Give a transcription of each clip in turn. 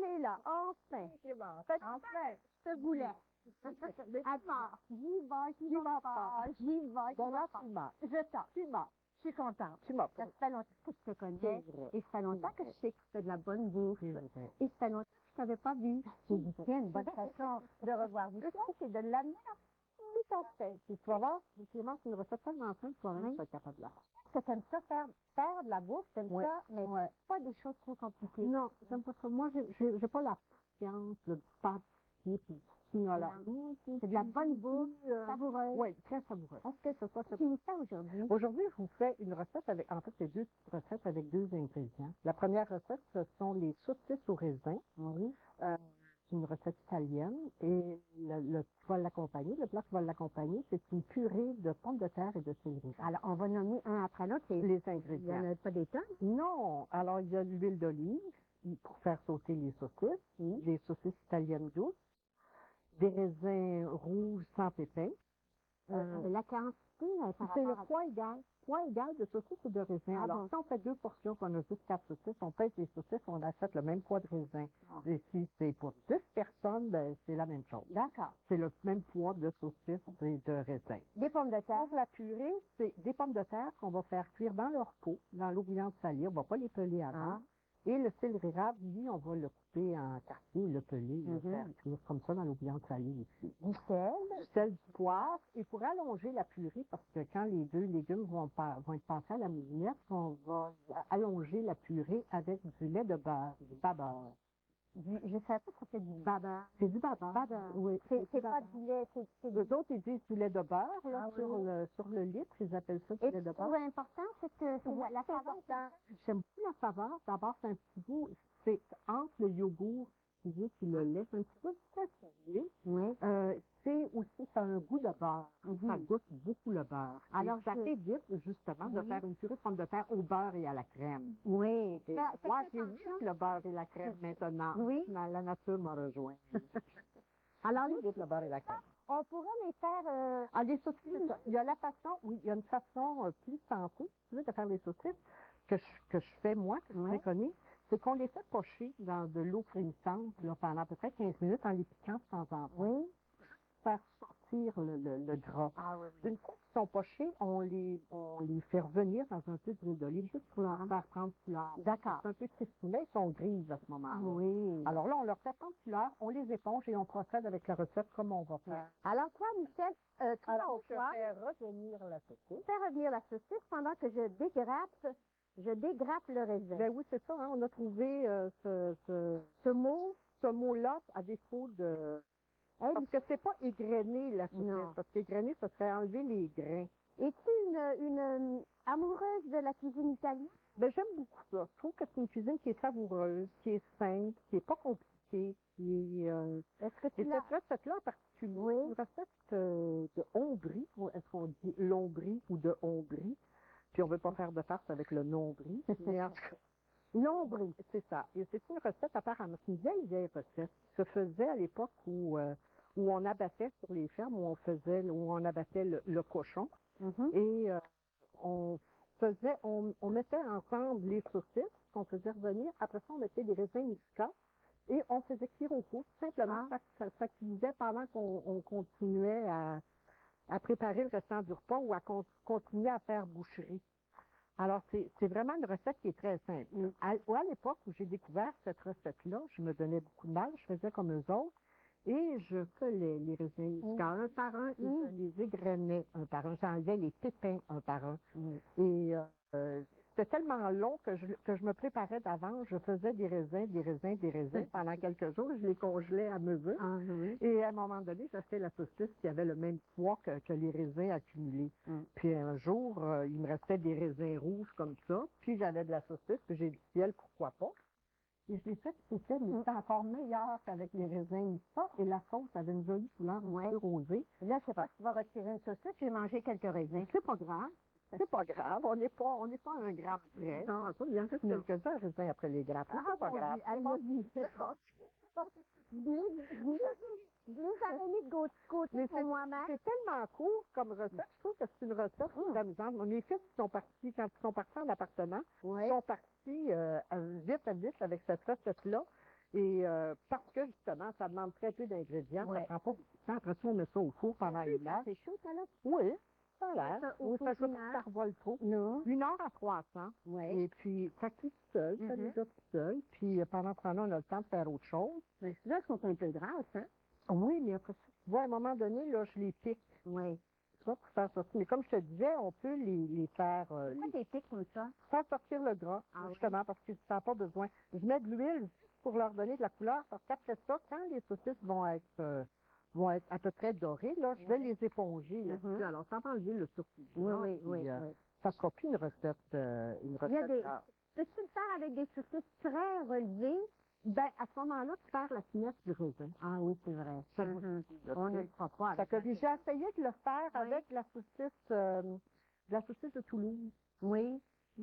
est là, enfin. C'est bon. Enfin, ce boulet. Attends, j'y vais pas. Je t'en. Je suis contente. Ça fait longtemps que je te connais. Et ça fait longtemps que je sais que tu fais de la bonne bouffe. Et ça fait longtemps que je t'avais pas vu. J'ai dit, tiens, une bonne façon de revoir Michel, c'est de l'amener tout en fait. Puis tu vas voir, effectivement, c'est une recette tellement simple, toi-même, tu vas être capable de la faire. Parce que t'aimes ça faire de la bouffe, t'aimes ça, mais pas des choses trop compliquées. Non, j'aime pas ça. Moi, j'ai pas la patience de pâtissier, puis c'est de la bonne bouffe, savoureuse. Oui, très savoureuse. Est-ce que c'est quoi tu nous fais aujourd'hui? Aujourd'hui, je vous fais une recette avec, en fait, c'est deux recettes avec deux ingrédients. La première recette, ce sont les saucisses au raisin. Oui. C'est une recette italienne et le qui va l'accompagner, le plat qui va l'accompagner, c'est une purée de pommes de terre et de céleri. Alors, on va nommer un après l'autre les Il ingrédients. n'y en a pas des tonnes? Non. Alors, il y a l'huile d'olive pour faire sauter les saucisses, des saucisses italiennes douces, des raisins rouges sans pépins. La quantité, C'est le poids égal de saucisses et de raisins. Alors, si on fait 2 portions, qu'on a juste 4 saucisses, on pèse les saucisses, on achète le même poids de raisin. Et si c'est pour 10 personnes, ben, c'est la même chose. D'accord. C'est le même poids de saucisses et de raisins. Des pommes de terre. Pour la purée, c'est des pommes de terre qu'on va faire cuire dans leur peau, dans l'eau bouillante salée. On va pas les peler avant. Et le céleri rave, lui, on va le couper en quartier, le peler, le faire cuire comme ça dans l'eau bouillante salée ici. Du sel. Du sel, du poivre. Et pour allonger la purée, parce que quand les deux légumes vont être passés à la moulinette, on va allonger la purée avec du lait de beurre, du babeur. Je savais pas que c'était du babeur. C'est du babeur. Oui. C'est pas du lait, c'est Les autres, ils disent du lait de beurre, là, sur le litre, ils appellent ça du lait de beurre. Et l'important, c'est que c'est la saveur. J'aime beaucoup la saveur. D'abord, c'est un petit goût, c'est entre le yogourt et le lait, c'est un petit peu fatigué. Oui. C'est aussi, ça a un goût de beurre. Ça goûte beaucoup le beurre. Alors, j'évite, justement, de faire une purée de pommes de terre au beurre et à la crème. Oui. Moi, j'évite le beurre et la crème maintenant. Oui. La nature m'a rejoint. Alors, j'évite le beurre et la crème. On pourrait les faire... les saucisses, il y a la façon, il y a une façon plus santé, tu veux, de faire les saucisses, que je fais moi, que je préconise, c'est qu'on les fait pocher dans de l'eau frémissante, là, pendant à peu près 15 minutes en les piquant de temps en temps. Oui. Faire sortir le gras. Une fois qu'ils sont pochés, on les fait revenir dans un peu d'huile d'olive, juste pour leur faire prendre couleur. D'accord. C'est un peu crispoulet, ils sont grises à ce moment-là. Oui. Alors là, on leur fait prendre couleur, on les éponge et on procède avec la recette comme on va faire. Alors toi, Michel, alors, je fais revenir la saucisse. Fais revenir la saucisse pendant que je dégrappe le raisin. Ben oui, c'est ça, hein, on a trouvé ce mot-là à défaut de... Parce que c'est pas égrener la saucisse, parce qu'égrener, ça serait enlever les grains. Es-tu une amoureuse de la cuisine italienne? Ben, j'aime beaucoup ça. Je trouve que c'est une cuisine qui est savoureuse, qui est simple, qui est pas compliquée, qui est... Est-ce que tu cette recette-là en particulier, une recette de Ombrie, est-ce qu'on dit Lombrie ou de Ombrie? Puis on veut pas faire de farce avec le nombril. Mais en tout cas, Lombrie, c'est ça. Et c'est une recette apparemment, c'est une vieille recette qui se faisait à l'époque où on abattait sur les fermes, où on abattait le cochon. Et on mettait ensemble les saucisses qu'on faisait revenir. Après ça, on mettait des raisins muscats et on faisait cuire au four. Simplement, ça cuisait pendant qu'on continuait à préparer le restant du repas ou à continuer à faire boucherie. Alors, c'est vraiment une recette qui est très simple. À l'époque où j'ai découvert cette recette-là, je me donnais beaucoup de mal, je faisais comme eux autres, et je collais les raisins muscats un par un, et je les égrenais un par un, j'enlevais les pépins un par un. Et c'était tellement long que je me préparais d'avance, je faisais des raisins pendant quelques jours, je les congelais à mesure. Et à un moment donné, j'achetais la saucisse qui avait le même poids que les raisins accumulés. Puis un jour, il me restait des raisins rouges comme ça, puis j'avais de la saucisse, puis j'ai dit ciel, pourquoi pas. Et je l'ai fait c'était encore meilleur qu'avec les raisins ça, et la sauce avait une jolie couleur un peu rosée. Là, je sais pas, tu vas retirer une saucisse, j'ai mangé quelques raisins. C'est pas grave. C'est pas grave, on n'est pas un gramme près. Non, ça, il y en reste quelques-uns raisins après les grappes. C'est pas grave. Je les avais mis de côté pour moi-même. C'est tellement court comme recette. Je trouve que c'est une recette amusante. Mes fils sont partis, quand ils sont partis en appartement, ils sont partis vite à vite avec cette recette-là. Et parce que, justement, ça demande très peu d'ingrédients, Ouais. ça prend pas beaucoup de temps. Après ça, on met ça au four pendant une heure. C'est chaud, ça, là? Oui, ça a l'air. Ça, au Oui, four, ça, une heure. ça revole trop. Non. 1 heure à 300. Ouais. Et puis, ça cuit tout seul, ça Mhm. déjà tout seul. Puis, pendant ce temps-là, on a le temps de faire autre chose. Mais là, elles sont un peu grasses, hein? Oui, mais après ça, tu vois, à un moment donné, là, je les pique. Oui. Tu vois, pour faire sortir. Mais comme je te disais, on peut les faire, Pourquoi t'es piques comme ça? faire sortir le gras, Ah justement, parce que ça n'a pas besoin. Je mets de l'huile juste pour leur donner de la couleur, parce qu'après ça, quand les saucisses vont être à peu près dorées, là, je vais les éponger. Là. Mhm. Alors, ça va enlever le surplus. Oui, gras, oui, puis, oui, oui. ça ne sera plus une recette, une Il y a recette des... grasse. Peux-tu le faire avec des saucisses très relevées? Ben, à ce moment-là, tu perds la finesse du raisin. Ah oui, c'est vrai. Ça Mhm. goûte, On tu ne sais. le fera pas Fait avec que la j'ai essayé de le faire Oui. avec la saucisse de Toulouse. Oui.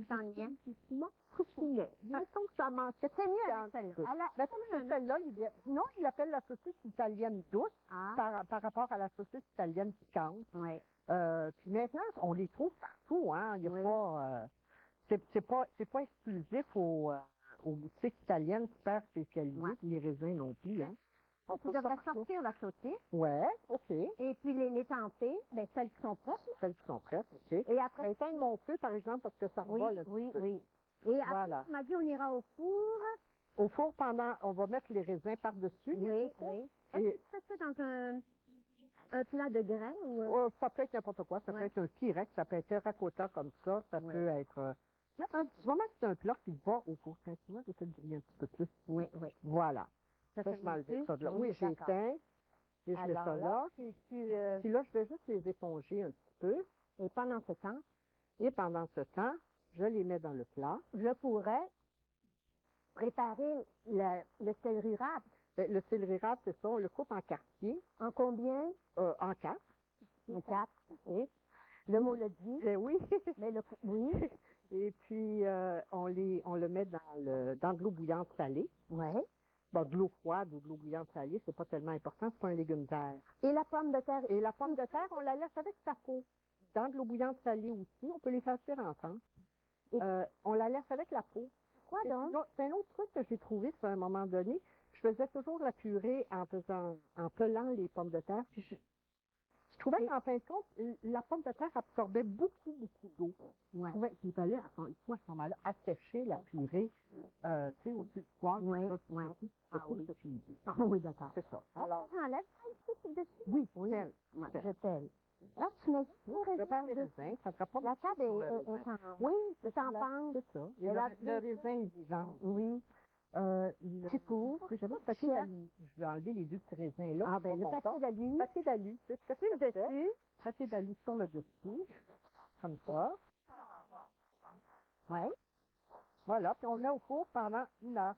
Sans lien. Non, coupinet. Mettons que ça manque. C'était mieux un avec celle-là. peu. Elle a- Mettons que celle-là, non, il appelle la saucisse italienne douce Ah. par rapport à la saucisse italienne piquante. Oui. Puis maintenant, on les trouve partout, hein. Il y a Oui. pas, c'est pas exclusif aux boutiques italiennes super spécialisées, Ouais. puis les raisins non plus, hein. On Tu peut devrais sortir. sortir la saucisse Ouais, OK. et puis les tenter, ben, celles qui sont prêtes. Celles qui sont prêtes, OK. Et après, Éteindre mon feu, par exemple, parce que ça oui, revole un oui, petit peu. oui. Et après, Voilà. tu m'as dit, on ira au four. Au four, on va mettre les raisins par-dessus. Oui, oui. Est-ce que tu fais ça dans un plat de graines ou... Ça peut être n'importe quoi. Ça peut Ouais. être un T-rex, ça peut être terracotta comme ça. Ça Ouais. peut être... du moment que c'est un plat qui va au four, tu vois, je vais te le griller un petit peu plus. Oui, oui. Voilà. Ça Ça, fait je m'enlève monter? ça de là. Oui, Oui, j'ai d'accord. éteint. Et je mets Alors ça là. puis Puis là, je vais juste les éponger un petit peu. et pendant ce temps, Et pendant ce temps, je les mets dans le plat. je pourrais préparer le céleri râpe. Le céleri râpe, c'est ça, on le coupe en quartier, En combien? en quatre. En 4. Oui. Le mot le dit. Oui. Mais oui. Et puis, on le met dans de l'eau bouillante salée. Oui. Bon, de l'eau froide ou de l'eau bouillante salée, c'est pas tellement important, c'est pas un légume vert. Et la pomme de terre. Et la pomme de terre, on la laisse avec sa peau. Dans de l'eau bouillante salée aussi, on peut les faire cuire ensemble. On la laisse avec la peau. Quoi donc? C'est un autre truc que j'ai trouvé sur un moment donné. Je faisais toujours la purée en pelant les pommes de terre. Puis je trouvais qu'en fin de compte, la pomme de terre absorbait beaucoup d'eau. Ouais. Je trouvais qu'il fallait, à ce moment-là, assécher la purée, tu sais, au-dessus du poêle. Oui, tout ça, oui. tout ça. Ah C'est oui. ça que j'ai dit. Ah oui, d'accord. C'est ça. Alors, enlève ça ici dessus. Oui, Oui. tel. Je t'aime. Alors, tu mets juste le Je raisin prépare les dessus. raisins, ça ne sera pas La beaucoup table sur le est raisin. en... Oui, C'est en pente. c'est ça. Et Et là, le raisin est vivant. Oui. Tu couvres. J'avais le papier d'alu. Je vais enlever les deux petits raisins là. Ah ben, le papier d'alu. Papier d'alu. C'est ce que Sur le je fais. dessus. Papier d'alu sur le dessus. Comme ça. Oui. Voilà. Puis on le met au four pendant 1 heure.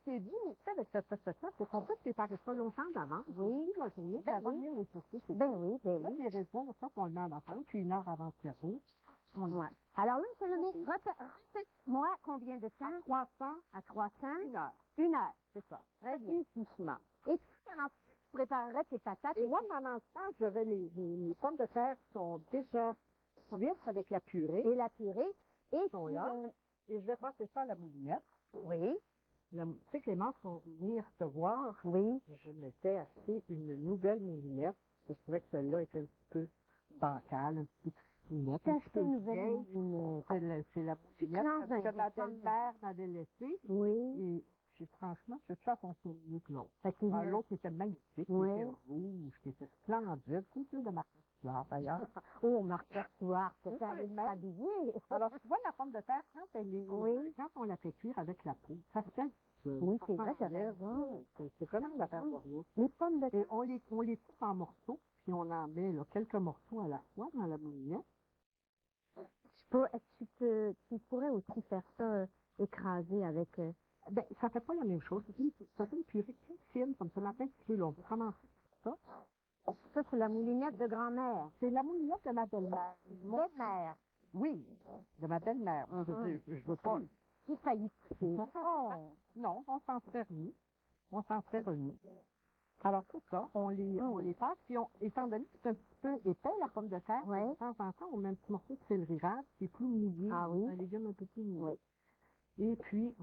C'est dit, mais tu sais, avec cette recette-là, c'est qu'on peut préparer ça longtemps d'avant. Oui. La journée, Ben avant oui. de venir au saucisses. Ben oui, ben Là, oui. les raisins, ça, on le met en attente, puis 1 heure avant de servir. Ouais. Alors là, c'est le répète-moi combien de temps? 300 À 300? 1 heure. 1 heure. C'est ça. Très bien. Doucement. Et tu préparerais tes patates. Et moi, pendant ce temps, je vais les pommes de terre sont déjà cuites avec la purée. Et la purée. Et Sont là. Et je vais passer ça à la moulinette. Oui. Tu sais, Clémence, pour venir te voir, Oui. je m'étais acheté une nouvelle moulinette. Je trouvais que celle-là était un petit peu bancale, un petit peu moulinette. T'as acheté une nouvelle moulinette. C'est la moulinette que ma belle-mère m'avait laissée. Oui. Et franchement, je trouve qu'on fait mieux que l'autre. Fait qu'il L'autre était magnifique, Oui. qui était rouge, qui était splendide, tout plus de Martha Stewart d'ailleurs. Oh, Martha Stewart, c'est ça, Oui. elle m'a habillée. Alors, tu vois, la pomme de terre, quand elle est, Oui. quand on la fait cuire avec la peau, ça se fait. Oui, c'est vrai, t'as raison. C'est vraiment la faire warrior. Les pommes de terre. Et on les coupe en morceaux, puis on en met là, quelques morceaux à la fois dans la moulinette. Tu pourrais aussi faire ça écrasé avec... Ben, ça fait pas la même chose. Ça fait une purée très fine, comme ça, un petit peu long. On peut commencer par ça. Ça, c'est la moulinette de grand-mère. C'est la moulinette de ma belle-mère. Belle-mère. Oui, de ma belle-mère. Je veux pas. Qui faillit pousser. Oh, non, on s'en serait remis. On s'en serait remis. Alors, tout ça, on les passe, puis étant donné que c'est un petit peu épais, la pomme de terre, Ouais. de temps en temps, on met un petit morceau de céleri rave, qui est plus mouillé. Ah oui? Un légume un peu plus mouillé. Oui. Et puis,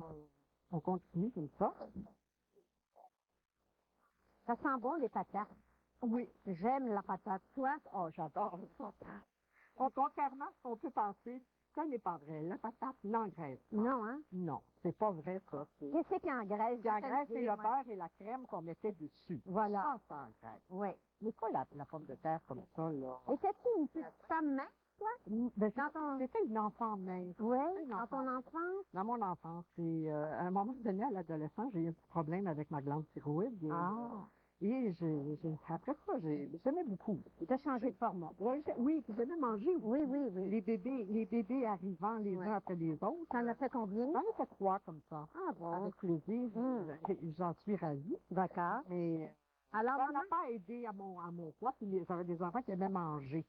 on continue comme ça. Ça sent bon, les patates. Oui. J'aime la patate. Toi? Oh, j'adore la patate. Contrairement à ce qu'on peut penser, ça n'est pas vrai. La patate n'engraisse pas. Non, hein? Non, c'est pas vrai, ça. Qu'est-ce qui engraisse? Ce qui engraisse, c'est le beurre et la crème qu'on mettait dessus. Voilà. Ça engraisse. Oui. Mais pas la pomme de terre comme ça, là. Et c'est-tu une petite femme mince, toi? C'était une enfant mince. Oui, Une dans ton enfance? Dans mon enfance, et à un moment donné, à l'adolescence, j'ai eu un petit problème avec ma glande thyroïde. Et après ça, j'aimais beaucoup. Tu as changé de format. Oui, puis j'aimais manger. Oui. Les bébés arrivant les uns après les autres. T'en as fait combien? J'en ai fait 3 comme ça. Ah bon? Avec plaisir. J'en suis ravie. D'accord. Mais Alors, ça maman? n'a pas aidé à mon poids. Puis j'avais des enfants qui aimaient manger.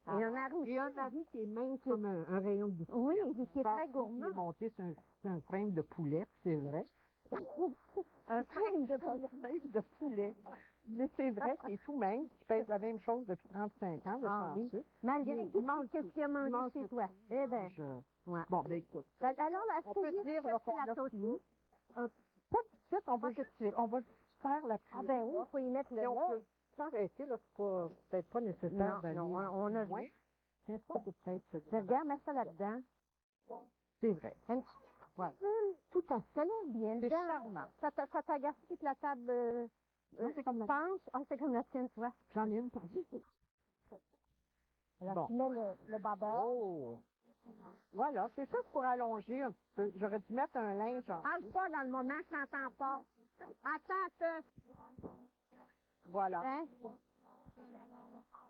Il y en a Et un mari qui est mince comme un rayon de biscuit. Oui, qui est très gourmand. Il est monté sur un frame de poulet, c'est vrai. Un frame de poulet. Mais c'est vrai qu'il est tout mince, qui pèse la même chose depuis 35 ans, le chanceux. Malgré tout, qu'est-ce qu'il a mangé chez toi? Eh bien, bon, ben écoute. alors, est-ce On que peut dire la qu'on a saucisse? fini. Pas tout de suite, on va faire la Ah ben oui, il faut y mettre le lait. On lait. peut s'arrêter, là, c'est peut-être pas nécessaire d'aller. Non, on a loin. vu. C'est ça, peut-être. Regarde, mets ça là-dedans. C'est vrai. Voilà. Tout à fait bien. C'est charmant. Ça t'a gaspillé que la table C'est comme la penche? Ah, c'est comme la tienne, tu vois. J'en ai une. Alors, tu mets le baba. Oh! Voilà, c'est ça pour allonger un petit peu. J'aurais dû mettre un linge en... Parle pas dans le moment, je t'entends pas. Attends. Voilà, Hein?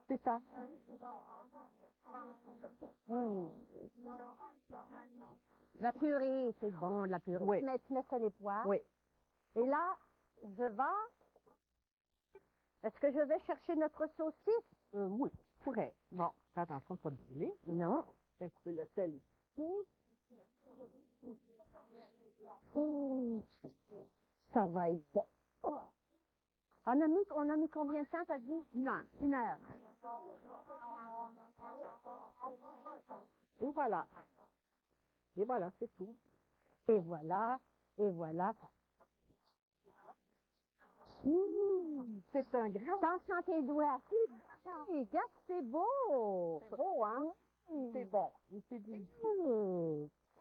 c'est ça. La purée, c'est bon, la purée. Oui. Tu mets ça les pois. Oui. Et là, je vais... Est-ce que je vais chercher notre saucisse? Oui, je pourrais. Bon, fais attention de ne pas te brûler. Non. Fais couper le sel ici. Ça va être bon. Oh. On a mis combien de temps, t'as dit? 1 heure. 1 heure. Et voilà. Et voilà, c'est tout. Et voilà. C'est un grand... Attention tes doigts. Regarde, c'est beau. C'est beau, hein? C'est bon. C'est du...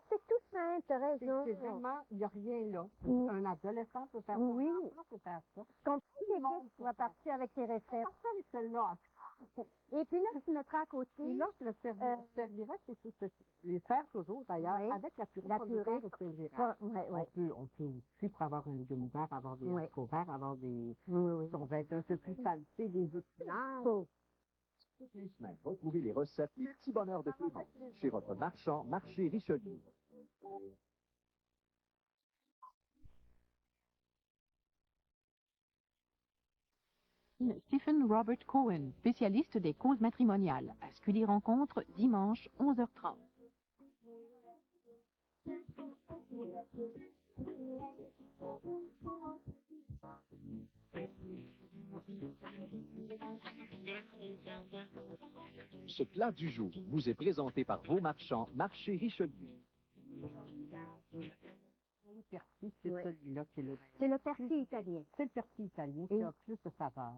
C'est tout simple, t'as raison. C'est vraiment, il n'y a rien là. Un adolescent peut faire ça. Oui. Un enfant peut faire ça. Comprends les tu vas partir avec tes recettes. Ça, c'est celle-là. Et puis là, tu mettras à côté. Et là, je le servirai, les faire toujours d'ailleurs, Oui. avec la purée. La purée. On peut aussi, pour avoir un légume vert, avoir des haricots verts, avoir des... Oui. On va être un peu plus salté, des épinards. Toutes les semaines, retrouvez les recettes Les Petits Bonheurs de Clément chez votre marchand Marché Richelieu. Stephen Robert Cohen, spécialiste des causes matrimoniales, à Scully Rencontre, dimanche, 11h30. Ce plat du jour vous est présenté par vos marchands Marché Richelieu. Le persil, c'est celui-là qui est le... C'est le persil italien. C'est le persil italien qui a plus de saveur,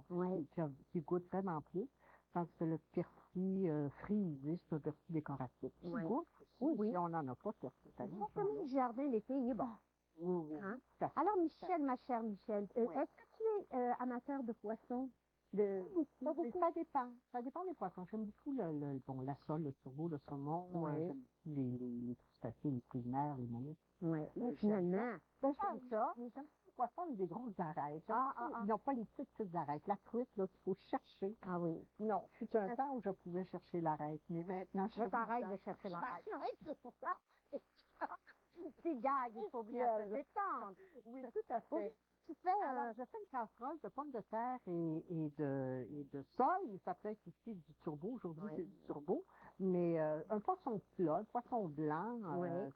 qui goûte vraiment plus. Tandis que le persil frisé, c'est un persil décoratif. Oui. Oui. Si on n'en a pas, de persil italien. Comme le jardin l'été, il est bon. Oui. Hein? Alors, Michel, ma chère Michel, est-ce que tu es amateur de poissons? Ça dépend. Ça dépend des poissons. J'aime beaucoup la sole, le turbo, le saumon. J'aime les crustacés, les fruits de mer, les mollusques. Oui. Finalement. J'aime ça. Mais j'aime les poissons avec des grosses arêtes. Ils n'ont pas les petites arêtes. La truite, là, qu'il faut chercher. Ah oui. Non, c'est un temps où je pouvais chercher l'arête. Mais maintenant, je t'arrête de chercher l'arête. C'est gag, il faut bien se détendre. Oui, tout à fait. Je fais une casserole de pommes de terre et de sole. Ça peut être aussi du turbo. Aujourd'hui, c'est du turbo. Mais un poisson plat, un poisson blanc,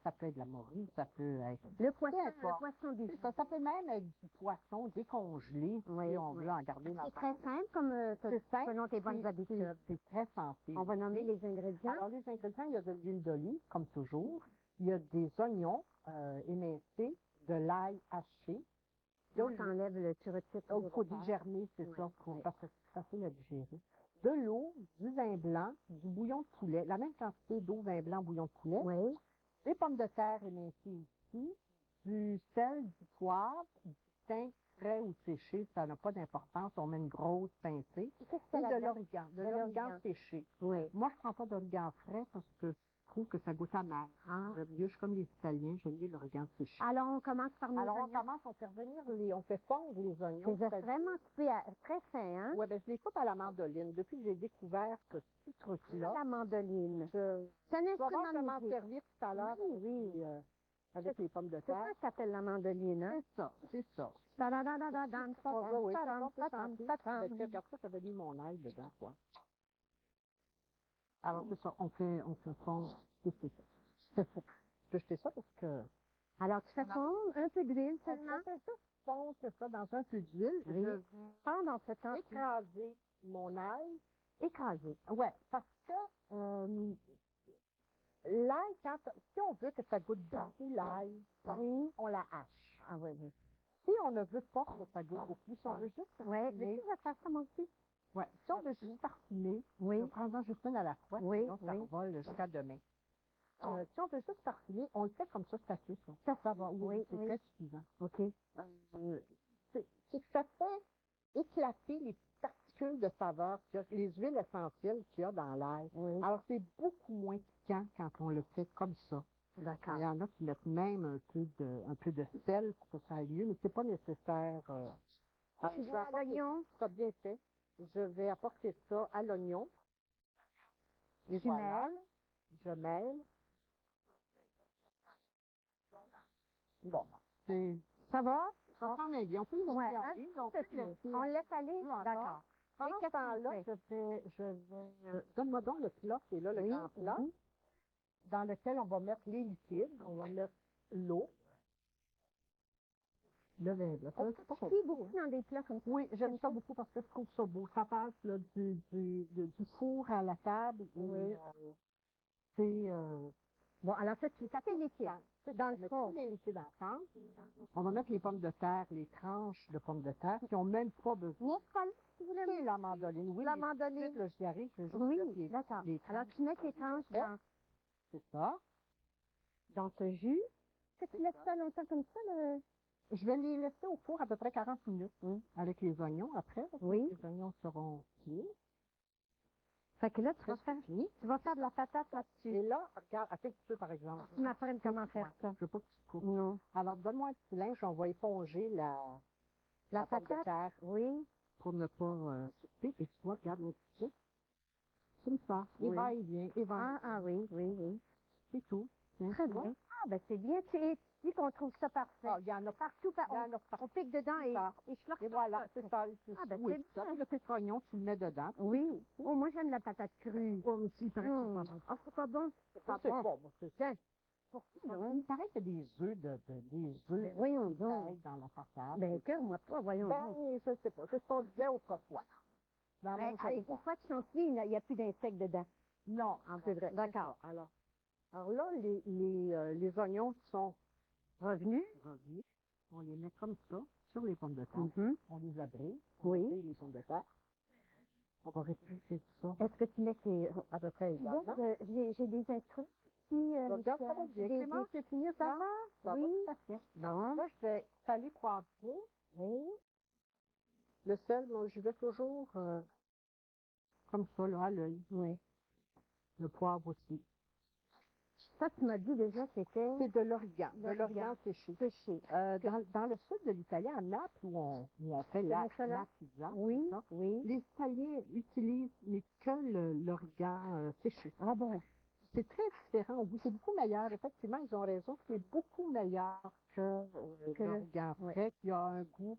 ça peut être de la morue, ça peut être... Le poisson du ça peut même être du poisson décongelé, si on veut en garder dans le... C'est très simple, comme selon tes bonnes habitudes. C'est très sensible. On va nommer les ingrédients. Alors, les ingrédients, il y a de l'huile d'olive, comme toujours. Il y a des oignons émincés, de l'ail haché, Là, t'enlèves, tu retires. Il faut digérer, c'est ça, pour parce que c'est facile à digérer. De l'eau, du vin blanc, du bouillon de poulet, la même quantité d'eau, vin blanc, bouillon de poulet. Oui. Des pommes de terre émincées ici, du sel, du poivre, du thym frais ou séché, ça n'a pas d'importance, on met une grosse pincée. Et de l'origan, de l'origan séché. Oui. Moi, je prends pas d'origan frais parce que je trouve que ça goûte amer. J'aime mieux, je suis comme les Italiens, j'aime mieux l'origan séché. Alors, on commence par nos Alors, oignons. on fait revenir on fait fondre les oignons. C'est vraiment coupé très fin, hein? Oui, ben je les coupe à la mandoline. Depuis que j'ai découvert ce petit truc-là. La mandoline. C'est un je vais instrument voir de comment musique. servir tout à l'heure avec les pommes de C'est terre. ça qui s'appelle la mandoline, hein? C'est ça. Ta-da-da-da-da-dam, ta-tam, Oui, ta-tam, ta-tam, ta-tam. regarde ça, ça va mis mon ail dedans, quoi. Alors, c'est ça, on fait fondre. C'est ça. Je peux jeter ça parce que... Alors, tu fais fondre un peu d'huile On seulement? fait ça fondre, c'est ça, dans un peu d'huile. Oui. Je vais Fondre en ce temps. écraser mon ail. Écraser. Ouais, parce que l'ail, si on veut que ça goûte beaucoup l'ail, Oui. on la hache. Ah oui, oui. Si on ne veut pas que ça goûte beaucoup, si on veut juste Oui, mais parfumer, tu vas faire ça, mon petit? ouais, si on veut juste parfumer, Oui. on prend juste une à la fois, Oui, sinon ça oui. revole jusqu'à demain. Si on veut juste parfumer, on le fait comme ça cuit, ça. Ça va, oui, c'est très suffisant. OK. C'est que ça fait éclater les particules de saveur, les huiles essentielles qu'il y a dans l'ail. Oui. Alors, c'est beaucoup moins piquant quand on le fait comme ça. D'accord. Il y en a qui mettent même un peu de sel pour que ça aille mieux, mais c'est pas nécessaire. Tu veux à l'oignon? Ça bien fait. Je vais apporter ça à l'oignon. Et Tu voilà. mêles. Je mêle. Bon, Ça va? ça sent bien. On peut le Ouais, laisser hein, on peut le laisser. On laisse aller? D'accord. Pendant ce temps-là, je vais donne-moi donc le plat, c'est là, le Oui. grand plat, dans lequel on va mettre les liquides. On va mettre l'eau, le vin blanc. On cuit beaucoup dans des plats comme ça. Oui, j'aime ça beaucoup parce que je trouve ça beau. Ça passe là, du four à la table. Oui. C'est... Bon, alors ça, tu tapes les liquides. Dans le fond. Les liquides ensemble. On va mettre les pommes de terre, les tranches de pommes de terre qui n'ont même pas besoin. Si vous voulez. C'est la mandoline. Oui, La les mandoline. petites, là, j'y arrive. Je vais juste Oui, mettre d'accord. les tranches. Alors, tu mets tes tranches C'est ça. dans ce jus. Est-ce que tu laisses ça longtemps comme ça, le... Je vais les laisser au four à peu près 40 minutes avec les oignons après. Oui. Les oignons seront cuits. Fait que là, tu vas faire de la patate là-dessus. Et là, regarde, attends un petit peu par exemple. Tu m'apprennes comment faire ça. Je veux pas que tu coupes. Non. Alors, donne-moi un petit linge, on va éponger la pomme de patate? terre Oui. pour ne pas souper. Et tu vois, regarde un petit peu. Comme ça. Et Oui. va et vient, et va. Ah oui, oui, oui. C'est tout. Tiens, Très tu vois? bien. Ah, ben c'est bien. Tu dis qu'on trouve ça parfait. Ah, il y en a Partout, on pique dedans et je leur Et voilà, c'est ça. Ah, ben Oui, c'est ça. bien. Le petit oignon, tu le mets dedans. Oui. Oh, moi, j'aime la patate crue. Moi aussi, il paraît que c'est pas bon. Ah, c'est pas bon? C'est pas bon. C'est bien. Non. Il paraît qu'il y a des œufs des œufs Voyons donc. dans la façade. Ben, cœur-moi pas, voyons donc. Je sais pas. C'est ce qu'on disait autrefois. Dans Ben, mon une fois qu'ils sont cuits, il n'y a plus d'insectes dedans. Non, C'est vrai. D'accord. Alors là, les oignons qui sont Revenus? on les met comme ça sur les pommes de terre. On les abrise. Oui. On abrise les pommes de terre. On va répulser tout ça. Est-ce que tu mets tes... À peu près également. J'ai des instruments. Regarde, ça va bien. Clémence, c'est fini, ça? Ça Oui. va tout à fait. Bon. Là, je vais saler poivron. Oui. Le sel, moi, je vais toujours comme ça, là, à l'œil. Oui. Le poivre aussi. Ça, tu m'as dit déjà, c'était... C'est de l'origan. De l'origan séché. Dans le sud de l'Italie, à Naples, où on fait la pizza, Oui, oui. les Italiens utilisent mais que l'origan séché. Ah bon? C'est très différent. Oui, c'est beaucoup meilleur. Effectivement, ils ont raison. C'est beaucoup meilleur que l'origan frais, qui a un goût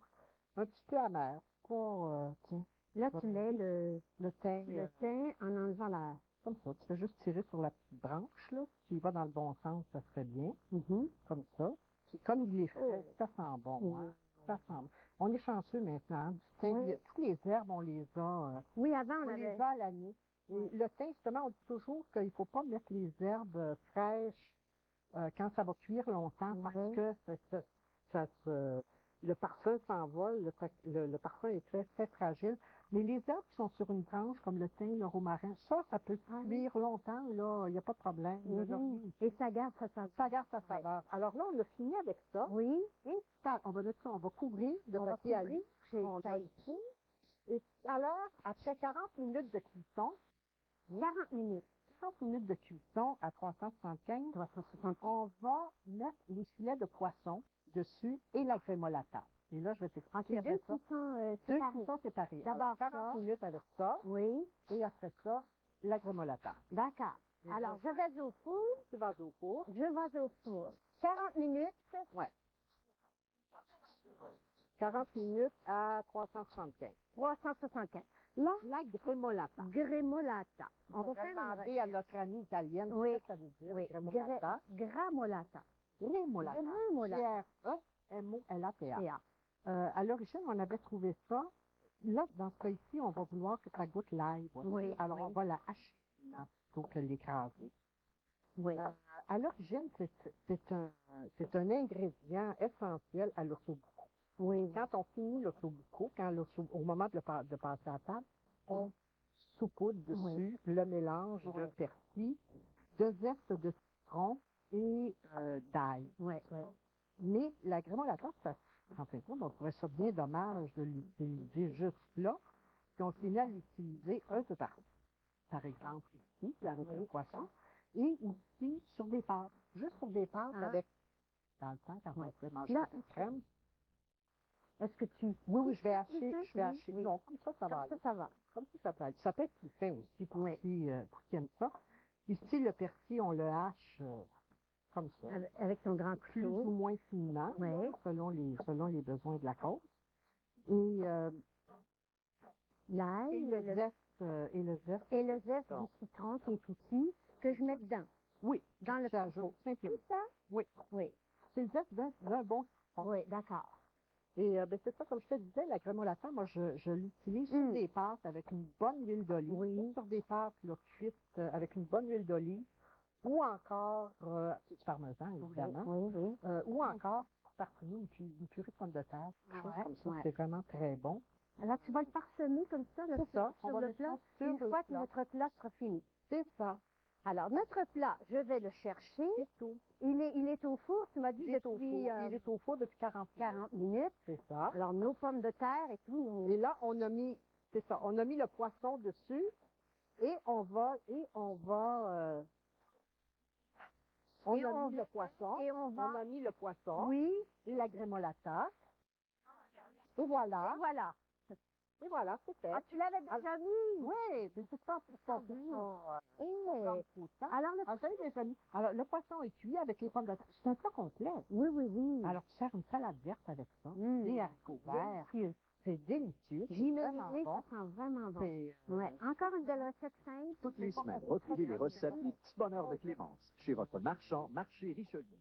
un petit peu amer. Tiens, là, tu mets le thym. Le thym en enlevant la... Comme ça. Tu fais juste tirer sur la petite branche, là. Si tu y vas dans le bon sens, ça serait bien. Comme ça. Puis comme il est frais, ça sent bon. Hein? Ça sent bon. On est chanceux maintenant. Du thym, toutes les herbes, on les a. Oui, avant, on les avait... a à l'année. Et le thym, justement, on dit toujours qu'il ne faut pas mettre les herbes fraîches quand ça va cuire longtemps parce que le parfum s'envole, le parfum est très, très fragile. Mais les herbes qui sont sur une branche, comme le thym, le romarin, ça peut cuire longtemps, là, il n'y a pas de problème. Et ça garde sa saveur. Ça garde sa saveur. Alors là, on a fini avec ça. Oui. Et on va mettre ça, on va couvrir de papier à lui. On ça a ici. Et alors, après 40 minutes de cuisson, 40 minutes. 40 minutes de cuisson à 375, on va mettre les filets de poisson dessus et la crémolata. Et là, je vais t'expliquer après ça. Deux cuissons séparés. D'abord Alors, 40 minutes avec ça. Oui. Et après ça, la crémolata. D'accord. Alors, je vais au four. Tu vas au four. Je vais au four. 40 minutes. Ouais. 40 minutes à 375. 375. Là, La grémolata. grémolata. On va faire demander à notre amie italienne Oui. ce que ça veut dire. Oui. Grémolata. Gramolata. Grémolata. Grémolata. Grémolata. À l'origine, on avait trouvé ça. Là, dans ce cas-ci, on va vouloir que ça goûte l'ail. Oui, Alors, oui. on va la hacher plutôt que l'écraser. Oui. À l'origine, c'est un ingrédient essentiel à l'ossobuco. Oui. Quand on finit l'ossobuco, au moment de passer à la table, on saupoudre dessus le mélange de persil, de zeste de citron et d'ail. Oui, oui. Mais la grémolata, en fin de compte, on trouvait ça bien dommage de l'utiliser juste là, puis on finit à l'utiliser un peu partout. Par exemple, ici, avec le poisson, et aussi sur des pâtes. Juste sur des pâtes avec, dans le temps, quand on pouvait manger de la crème. Est-ce que tu... Oui, je vais hacher. Oui. Non, comme ça va aller. Ça va. Comme ça peut aller. Ça peut être plus fin aussi pour qui aime ça. Ici, le persil, on le hache comme ça. Avec ton grand Plus couteau. ou moins finement, Oui. selon les besoins de la cause. Et L'ail. le zeste. Et le zeste du citron qui est ici, que je mets dedans. Oui. Dans le couteau. Simplement. Tout ça? Oui. Oui. C'est le zeste d'un bon citron. Oui, d'accord. Et c'est ça, comme je te disais, la grémolata, moi, je l'utilise sur des pâtes avec une bonne huile d'olive. Oui. Sur des pâtes là, cuites avec une bonne huile d'olive. Ou encore, du parmesan, évidemment. Oui. Ou encore, pour parfumer une purée de pommes de terre. Quelque chose comme ça, c'est vraiment très bon. Alors, tu vas le parsemer comme ça, là, C'est ça. sur On va le le plat, faire une sur le fois que plat. notre plat sera fini. C'est ça. Alors, notre plat, je vais le chercher. C'est tout. Il est au four, tu m'as dit, Il est au depuis four depuis 40 minutes. C'est ça. Alors, nos pommes de terre et tout. Et là, on a mis le poisson dessus et on a mis le poisson. Et on va... On a mis le poisson. Oui. Et la grémolata. Et voilà. Et voilà. Et voilà, c'est fait. Ah, tu l'avais déjà mis? Oui, c'est ça pour ça. Alors, le poisson est cuit avec les pommes de terre. C'est un plat complet. Oui. Alors, tu sers une salade verte avec ça. Des haricots verts. Délicieux. C'est délicieux. J'imagine, bon. ça sent vraiment bon. C'est, Ouais. Encore une de la recette simple. Toutes les semaines, retrouvez les recettes Les Petits Bonheurs de Clémence chez votre marchand, Marché Richelieu.